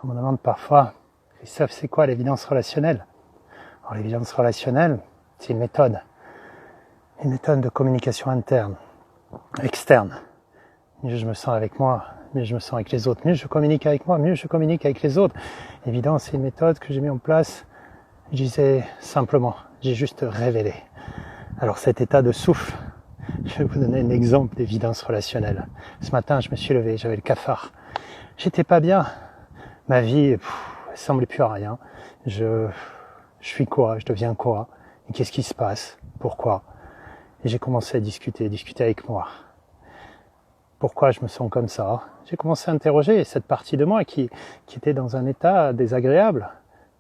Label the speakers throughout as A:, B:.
A: On me demande parfois, Christophe, c'est quoi l'évidence relationnelle? Alors l'évidence relationnelle, c'est une méthode de communication interne, externe. Mieux je me sens avec moi, mieux je me sens avec les autres, mieux je communique avec moi, mieux je communique avec les autres. L'évidence, c'est une méthode que j'ai mis en place, je disais simplement, j'ai juste révélé. Alors cet état de souffle, je vais vous donner un exemple d'évidence relationnelle. Ce matin, je me suis levé, j'avais le cafard. J'étais pas bien. Ma vie, elle semblait plus à rien. Je suis quoi? Je deviens quoi? Et qu'est-ce qui se passe? Pourquoi? Et j'ai commencé à discuter avec moi. Pourquoi je me sens comme ça? J'ai commencé à interroger cette partie de moi qui était dans un état désagréable.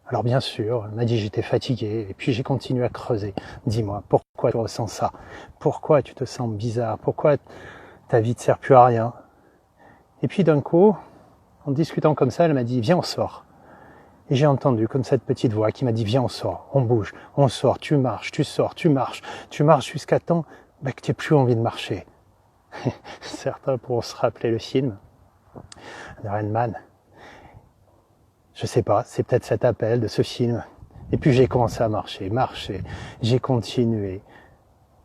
A: Alors bien sûr, elle m'a dit j'étais fatigué, et puis j'ai continué à creuser. Dis-moi, pourquoi tu ressens ça? Pourquoi tu te sens bizarre? Pourquoi ta vie ne sert plus à rien? Et puis d'un coup, en discutant comme ça, elle m'a dit viens on sort. Et j'ai entendu comme cette petite voix qui m'a dit viens on sort, on bouge, on sort, tu marches, tu sors, tu marches jusqu'à temps que tu n'aies plus envie de marcher. Certains pourront se rappeler le film de Rain Man. Je sais pas, c'est peut-être cet appel de ce film. Et puis j'ai commencé à marcher, j'ai continué.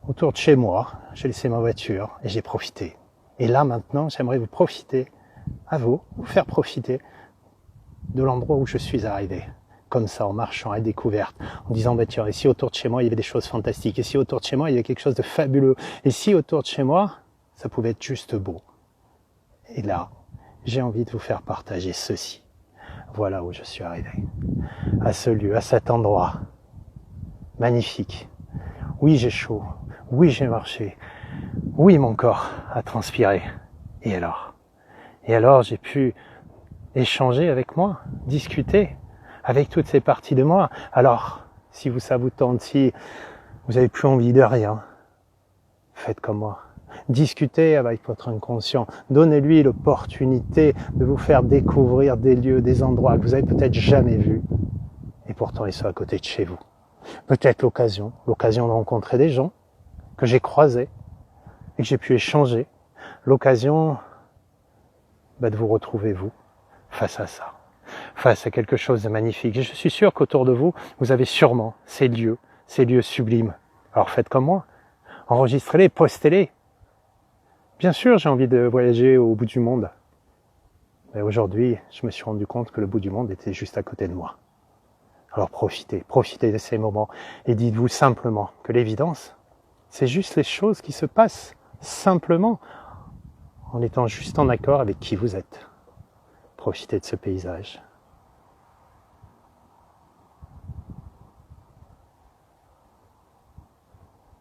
A: Autour de chez moi, j'ai laissé ma voiture et j'ai profité. Et là maintenant, j'aimerais vous faire profiter de l'endroit où je suis arrivé. Comme ça, en marchant à découverte, en disant, tiens, et si autour de chez moi, il y avait des choses fantastiques, et si autour de chez moi, il y avait quelque chose de fabuleux, et si autour de chez moi, ça pouvait être juste beau. Et là, j'ai envie de vous faire partager ceci. Voilà où je suis arrivé. À ce lieu, à cet endroit. Magnifique. Oui, j'ai chaud. Oui, j'ai marché. Oui, mon corps a transpiré. Et alors, j'ai pu échanger avec moi, discuter avec toutes ces parties de moi. Alors, si ça vous tente, si vous n'avez plus envie de rien, faites comme moi. Discutez avec votre inconscient. Donnez-lui l'opportunité de vous faire découvrir des lieux, des endroits que vous avez peut-être jamais vus. Et pourtant, ils sont à côté de chez vous. Peut-être l'occasion de rencontrer des gens que j'ai croisés et que j'ai pu échanger. L'occasion de vous retrouver, vous, face à ça. Face à quelque chose de magnifique. Et je suis sûr qu'autour de vous, vous avez sûrement ces lieux sublimes. Alors faites comme moi. Enregistrez-les, postez-les. Bien sûr, j'ai envie de voyager au bout du monde. Mais aujourd'hui, je me suis rendu compte que le bout du monde était juste à côté de moi. Alors profitez de ces moments et dites-vous simplement que l'évidence, c'est juste les choses qui se passent simplement en étant juste en accord avec qui vous êtes. Profitez de ce paysage.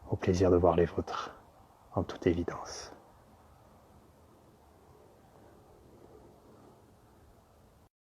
A: Au plaisir de voir les vôtres, en toute évidence.